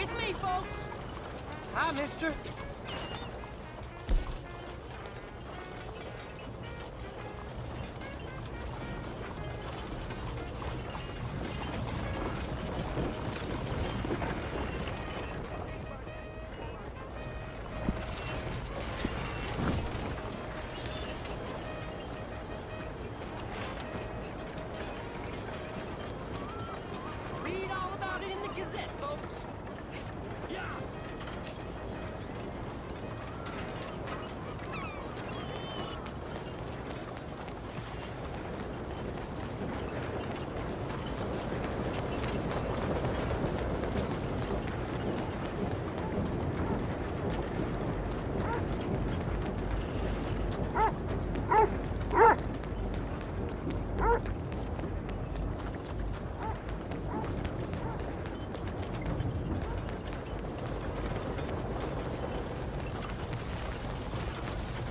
With me, folks. Hi, mister. Read all about it in the Gazette, folks. Yeah.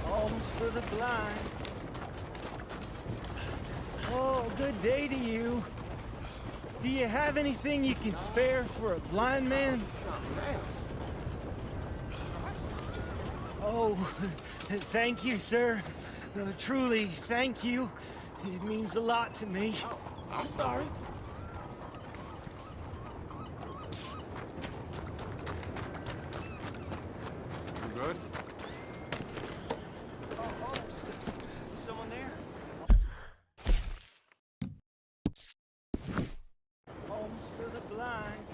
Homes for the blind. Oh, good day to you. Do you have anything you can spare for a blind man? Oh, thank you, sir. Truly, thank you. It means a lot to me. I'm sorry. You good? Someone there? Homes for the blind.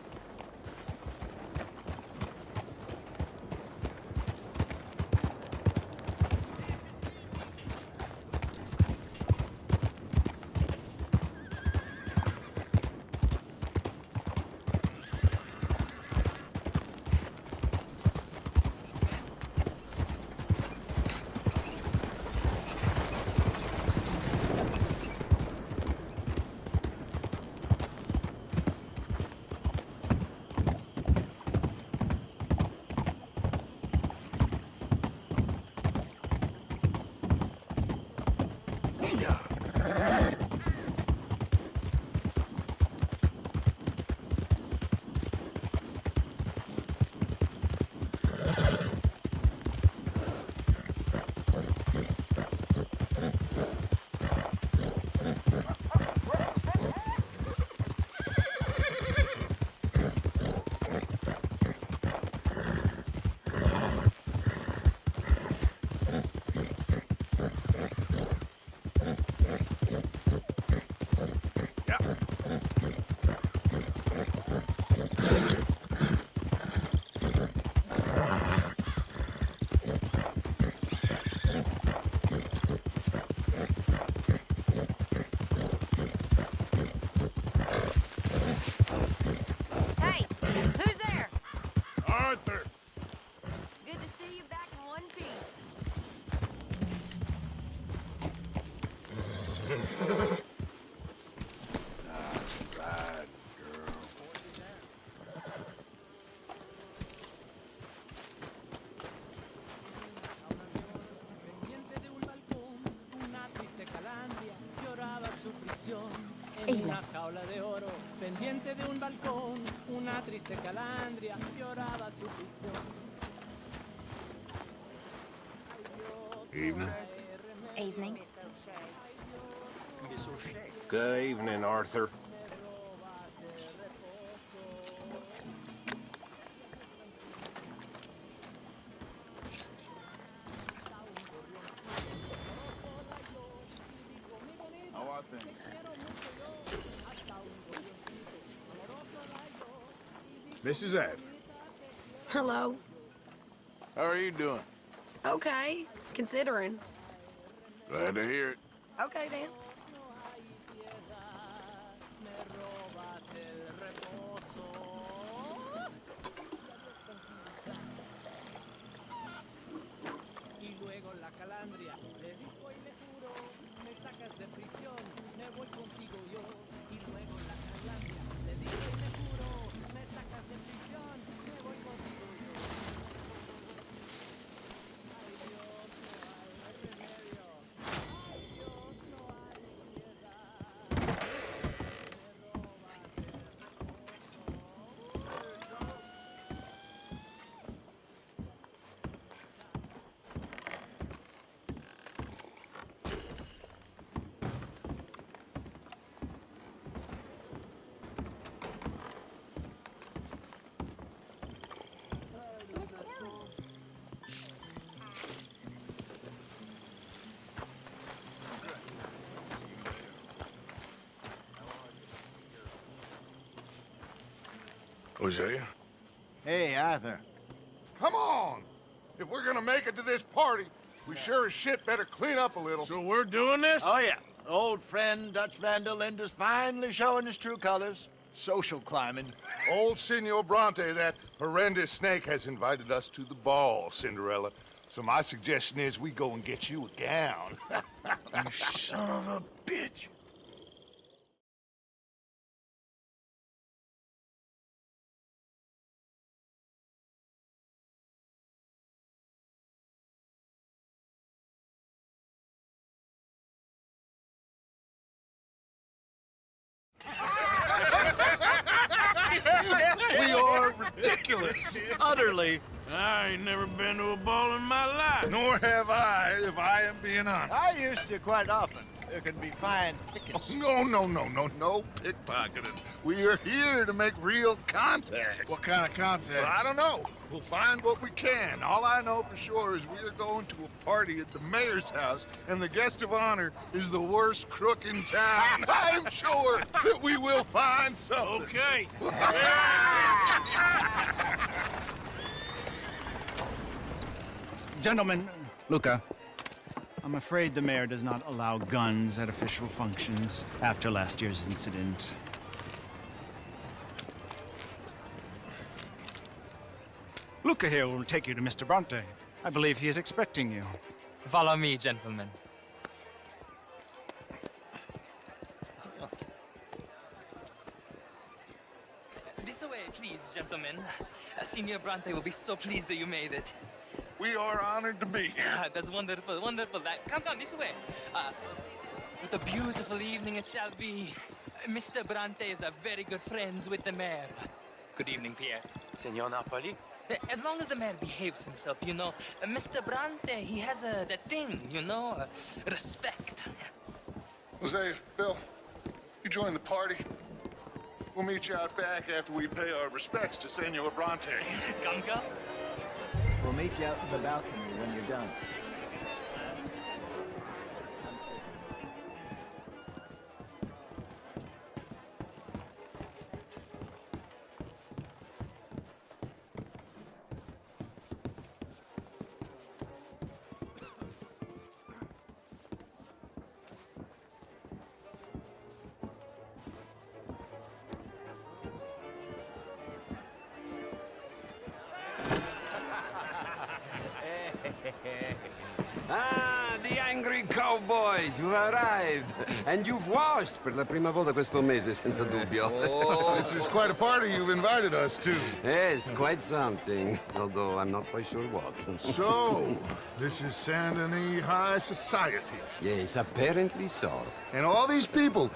Hey, who's there? Arthur! Good to see you back in one piece. Right, girl. Pendiente de un balcón, una triste calandria lloraba su prisión en una jaula de oro. Pendiente de un balcón, una triste calandria lloraba su prisión. Evening. Evening. Good evening, Arthur. How are things? This is Ed. Hello. How are you doing? Okay, considering. Glad to hear it. Okay, then. Y luego la calandria le dijo y le juró, me sacas de prisión, me voy contigo yo. Y luego la calandria le dijo y le juró, me sacas de prisión, me voy contigo yo. Ay Dios, no hay remedio. Ay Dios, no hay Hosea? Hey, Arthur. Come on! If we're gonna make it to this party, we sure as shit better clean up a little. So we're doing this? Oh, yeah. Old friend Dutch Van der Linde's finally showing his true colors. Social climbing. Old Senor Bronte, that horrendous snake, has invited us to the ball, Cinderella. So my suggestion is we go and get you a gown. You son of a bitch. We are ridiculous. Utterly. I ain't never been to a ball in my life. Nor have I, if I am being honest. I used to quite often. There can be fine pickings. No pickpocketing. We are here to make real contact. What kind of contact? Well, I don't know. We'll find what we can. All I know for sure is we are going to a party at the mayor's house, and the guest of honor is the worst crook in town. I'm sure that we will find something. Okay. Gentlemen, Luca, I'm afraid the mayor does not allow guns at official functions after last year's incident. Luca here will take you to Mr. Bronte. I believe he is expecting you. Follow me, gentlemen. This way, please, gentlemen. Senior Bronte will be so pleased that you made it. We are honored to be here. That's wonderful, wonderful. Come, this way. What a beautiful evening it shall be. Mr. Bronte is a very good friends with the mayor. Good evening, Pierre. Senor Napoli? As long as the mayor behaves himself, you know. Mr. Bronte, he has that thing, you know, respect. Jose, Bill, you join the party. We'll meet you out back after we pay our respects to Senor Bronte. Come. We'll meet you out in the balcony when you're done. Ah, the angry cowboys, you arrived. And you've washed per la prima volta questo mese, senza dubbio. This is quite a party you've invited us to. Yes, quite something. Although I'm not quite sure what. So, this is Saint Denis High Society. Yes, apparently so. And all these people,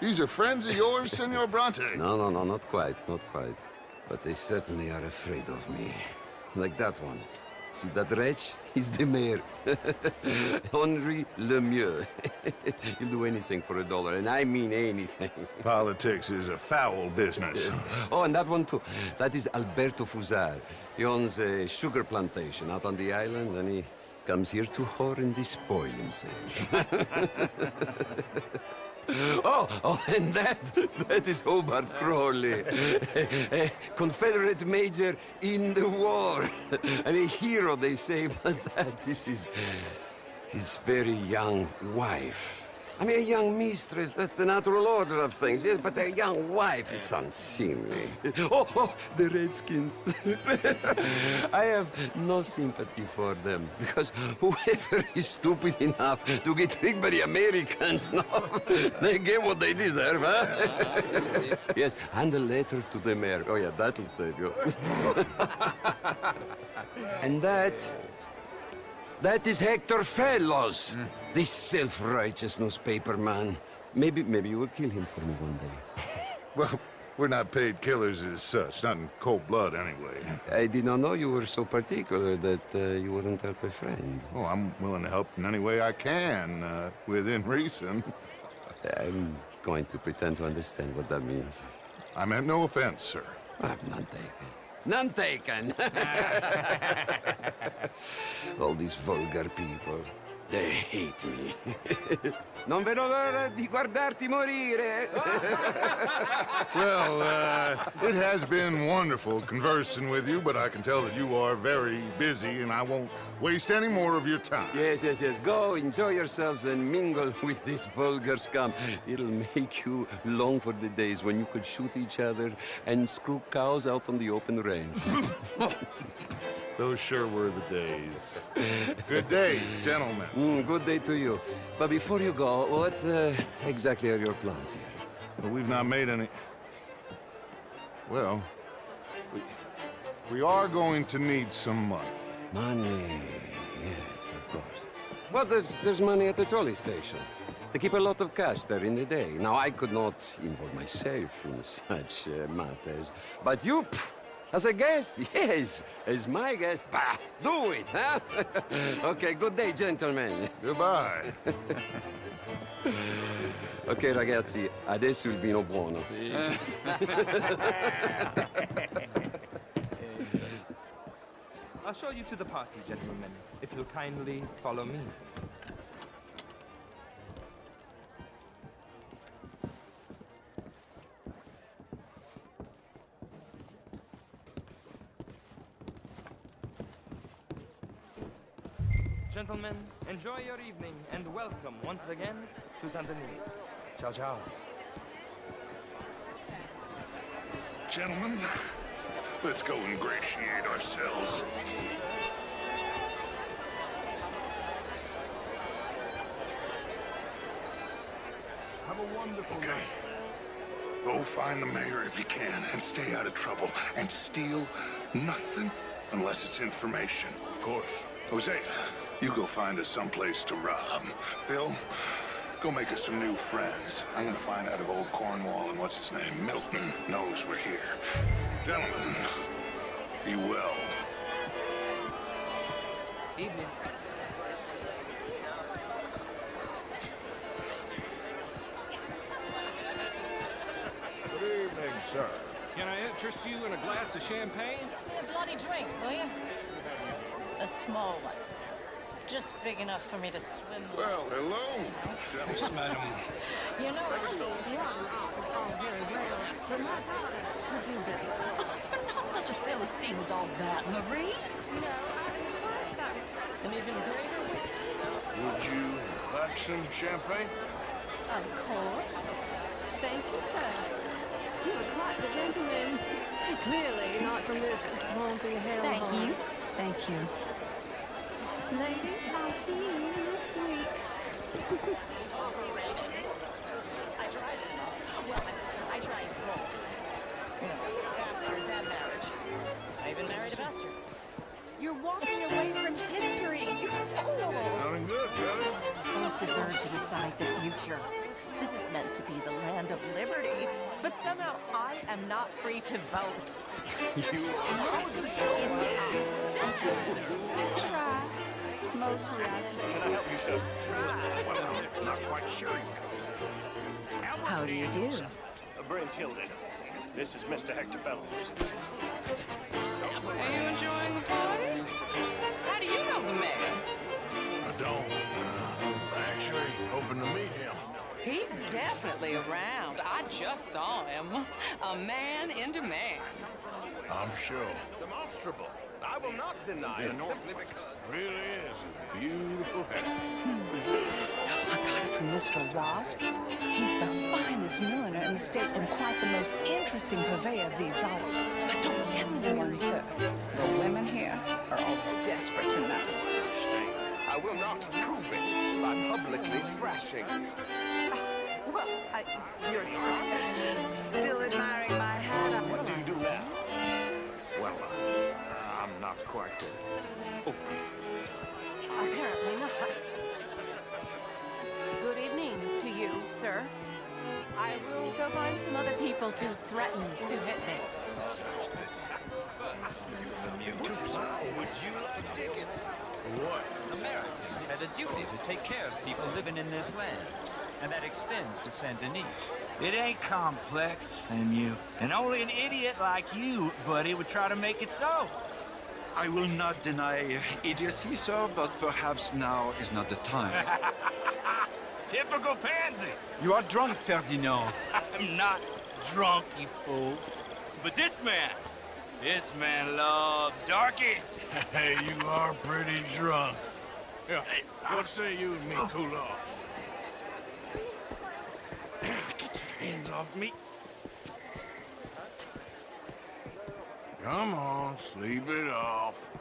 these are friends of yours, Senor Bronte? No, not quite, not quite. But they certainly are afraid of me. Like that one. See that wretch? He's the mayor. Henri Lemieux. He'll do anything for $1, and I mean anything. Politics is a foul business. Yes. Oh, and that one too. That is Alberto Fusar. He owns a sugar plantation out on the island, and he comes here to whore and despoil himself. Oh, and that is Hobart Crawley, a Confederate major in the war. I mean, hero, they say, but that is his very young wife. I mean, a young mistress, that's the natural order of things, yes, but a young wife is unseemly. Oh, the Redskins. I have no sympathy for them, because whoever is stupid enough to get tricked by the Americans, no, they get what they deserve, huh? Yes, and a letter to the mayor. Oh, yeah, that'll save you. And that is Hector Fellows, this self-righteous newspaper man. Maybe you will kill him for me one day. Well, we're not paid killers as such, not in cold blood anyway. I did not know you were so particular that you wouldn't help a friend. Oh, I'm willing to help in any way I can, within reason. I'm going to pretend to understand what that means. I meant no offense, sir. None taken. None taken! All these vulgar people. They hate me. Non vedo l'ora di guardarti morire. Well, it has been wonderful conversing with you, but I can tell that you are very busy, and I won't waste any more of your time. Yes. Go, enjoy yourselves and mingle with this vulgar scum. It'll make you long for the days when you could shoot each other and screw cows out on the open range. Those sure were the days. Good day, gentlemen. Good day to you. But before you go, what exactly are your plans here? Well, we've not made any... Well, we are going to need some money. Money, yes, of course. Well, there's money at the trolley station. They keep a lot of cash there in the day. Now, I could not involve myself in such matters. But you, as a guest, yes, as my guest, bah, do it, huh? Okay, good day, gentlemen. Goodbye. Ok, ragazzi, adesso il vino buono. I'll show you to the party, gentlemen, if you'll kindly follow me. Gentlemen, enjoy your evening and welcome once again to Saint Denis. Ciao, ciao. Gentlemen, let's go ingratiate ourselves. Have a wonderful Okay. night. Go find the mayor if you can and stay out of trouble. And steal nothing unless it's information. Of course. Hosea, you go find us someplace to rob. Bill, go make us some new friends. I'm gonna find out if old Cornwall and what's his name, Milton, knows we're here. Gentlemen, be well. Evening. Good evening, sir. Can I interest you in a glass of champagne? A bloody drink, will you? A small one. Just big enough for me to swim with. Well, hello. Yes, madam. You know, I mean, modern art is all very well, but my daughter could do better. You're not such a Philistine as all that, Marie. No, I inquired about it. An even greater wit. Would you like some champagne? Of course. Thank you, sir. You are quite the gentleman. Clearly not from this swampy hell. Thank you. Thank you. Ladies, I'll see you next week. I tried it. Well, I tried both. You know, bastards and marriage. I even married a bastard. You're walking away from history, you fool! Sounding good, fellas. Both deserve to decide the future. This is meant to be the land of liberty, but somehow I am not free to vote. I try. Mostly I Can I help you, sir? Well, I'm not quite sure yet. How do you do? Brent Tilden. This is Mr. Hector Fellows. Are you enjoying the party? How do you know the mayor? I don't. I'm actually hoping to meet him. He's definitely around. I just saw him. A man in demand. I'm sure. Demonstrable. I will not deny it simply because... Really is a beautiful head. I got it from Mr. Wasp. He's the finest milliner in the state and quite the most interesting purveyor of the exotic. But don't tell anyone, sir. The women here are all desperate to know. I will not prove it by publicly thrashing. Well, you're still admiring my hat. What do you do now? Well, I'm not quite... Apparently not. Good evening to you, sir. I will go find some other people to threaten to hit me. Would you like tickets? What? Americans had a duty to take care of people living in this land, and that extends to Saint Denis. It ain't complex, MU. And only an idiot like you, buddy, would try to make it so. I will not deny idiocy, sir, but perhaps now is not the time. Typical pansy. You are drunk, Ferdinand. I'm not drunk, you fool. But this man loves darkies. Hey, you are pretty drunk. Yeah, hey, what say you and me cool off? Get your hands off me. Come on, sleep it off.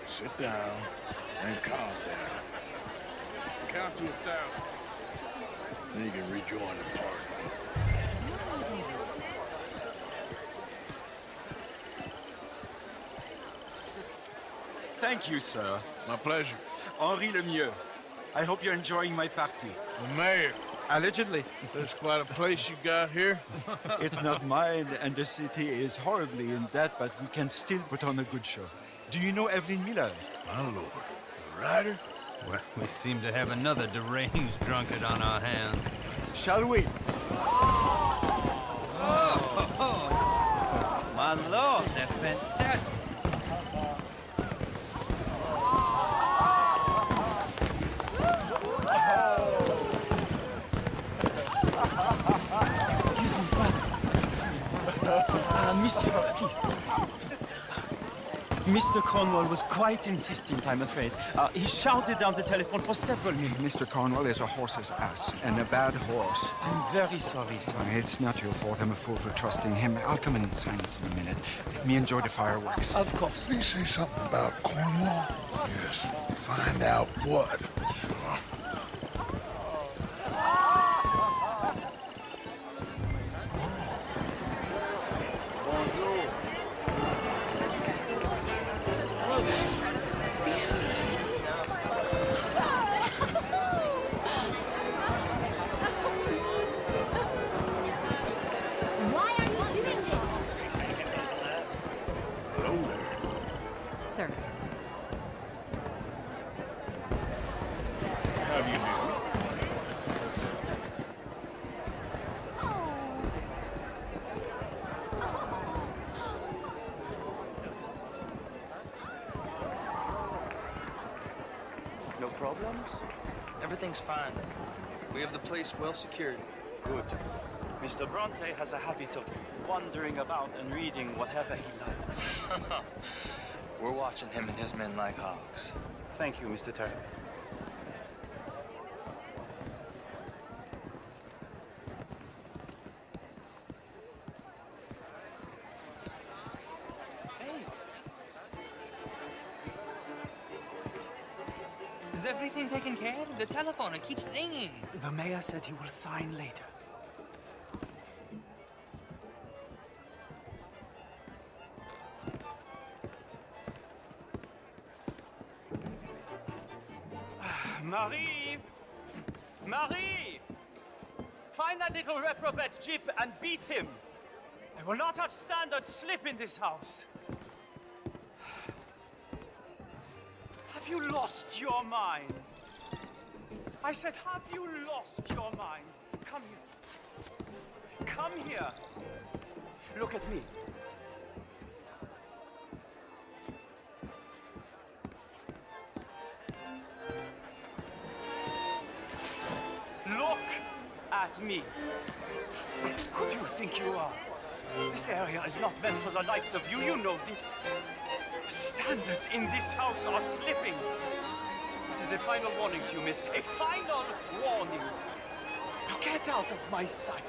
Sit down and calm down. Count to 1,000. Then you can rejoin the party. Thank you, sir. My pleasure. Henri Lemieux. I hope you're enjoying my party. The mayor. Allegedly. There's quite a place you got here. It's not mine, and the city is horribly in debt, but we can still put on a good show. Do you know Evelyn Miller? My lord. The writer? Well, we seem to have another deranged drunkard on our hands. Shall we? Oh, my lord, they're fantastic. Excuse me, brother. Monsieur, please. Mr. Cornwall was quite insistent, I'm afraid. He shouted down the telephone for several minutes. Mr. Cornwall is a horse's ass, and a bad horse. I'm very sorry, sir. It's not your fault. I'm a fool for trusting him. I'll come in silent in a minute. Let me enjoy the fireworks. Of course. Did he say something about Cornwall? Yes. Find out what. Sure. Sir. How do you do? No problems? Everything's fine. We have the place well secured. Good. Mr. Bronte has a habit of wandering about and reading whatever he likes. We're watching him and his men like hawks. Thank you, Mr. Turner. Hey. Is everything taken care of? The telephone, it keeps ringing. The mayor said he will sign later. Marie! Marie! Find that little reprobate Jip and beat him! I will not have standard slip in this house! Have you lost your mind? I said, have you lost your mind? Come here. Come here. Look at me. Look at me. Who do you think you are? This area is not meant for the likes of you. You know this. Standards in this house are slipping. This is a final warning to you, miss. A final warning. Now get out of my sight.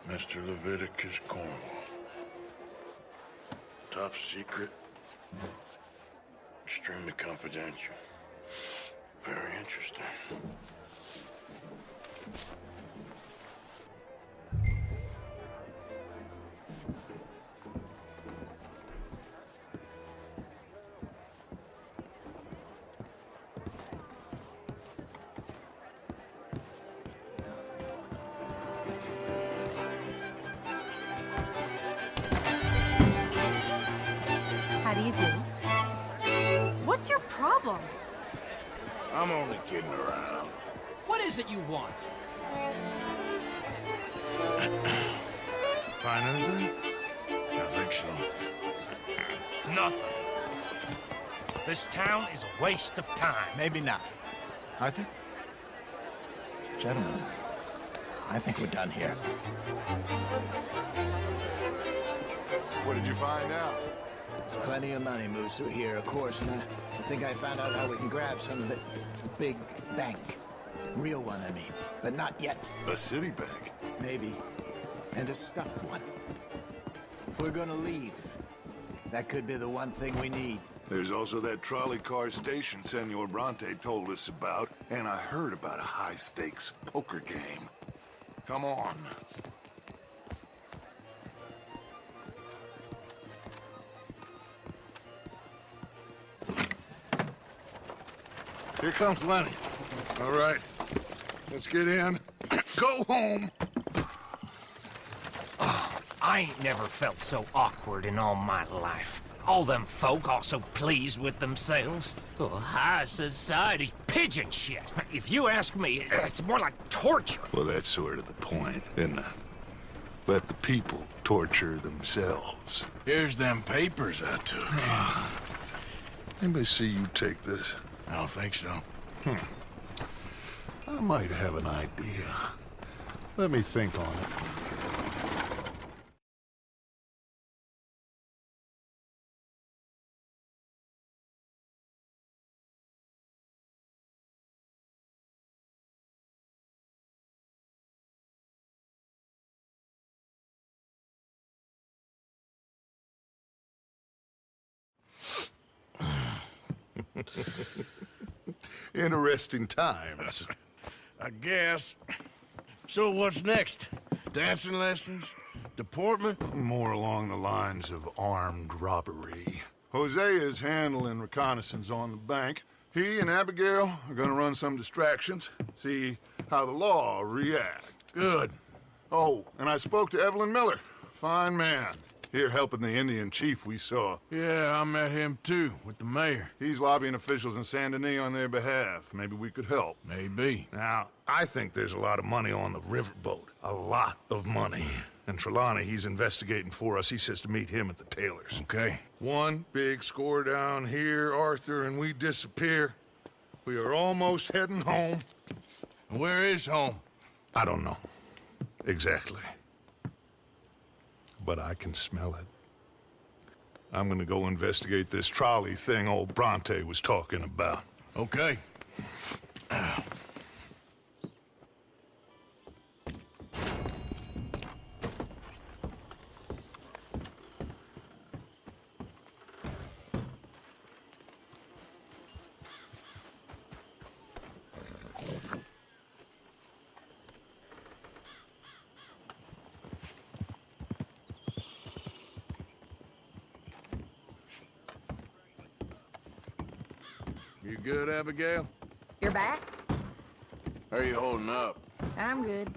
Mr. Leviticus Cornwall. Top secret. Extremely confidential. Very interesting. How do you do? What's your problem? I'm only kidding around. What is it you want? Find anything? I think so. Nothing. This town is a waste of time. Maybe not. I think... Gentlemen, I think we're done here. What did you find out? There's plenty of money moves through here, of course, and I think I found out how we can grab some of it. A big bank. Real one, I mean. But not yet. A city bank? Maybe. And a stuffed one. If we're gonna leave, that could be the one thing we need. There's also that trolley car station Senor Bronte told us about, and I heard about a high-stakes poker game. Come on. Here comes Lenny. All right, let's get in. Go home. I ain't never felt so awkward in all my life. All them folk all so pleased with themselves. Oh, high society's pigeon shit. If you ask me, it's more like torture. Well, that's sort of the point, isn't it? Let the people torture themselves. Here's them papers I took. Anybody see you take this? I don't think so. I might have an idea. Let me think on it. Interesting times. I guess. So what's next? Dancing lessons? Deportment? More along the lines of armed robbery. Jose is handling reconnaissance on the bank. He and Abigail are gonna run some distractions, see how the law reacts. Good. Oh, and I spoke to Evelyn Miller. Fine man. Here helping the Indian chief we saw. Yeah, I met him too, with the mayor. He's lobbying officials in Saint Denis on their behalf. Maybe we could help. Maybe. Now, I think there's a lot of money on the riverboat. A lot of money. And Trelawney, he's investigating for us. He says to meet him at the Taylor's. Okay. One big score down here, Arthur, and we disappear. We are almost heading home. Where is home? I don't know. Exactly. But I can smell it. I'm gonna go investigate this trolley thing old Bronte was talking about. Okay. You good, Abigail? You're back? How are you holding up? I'm good.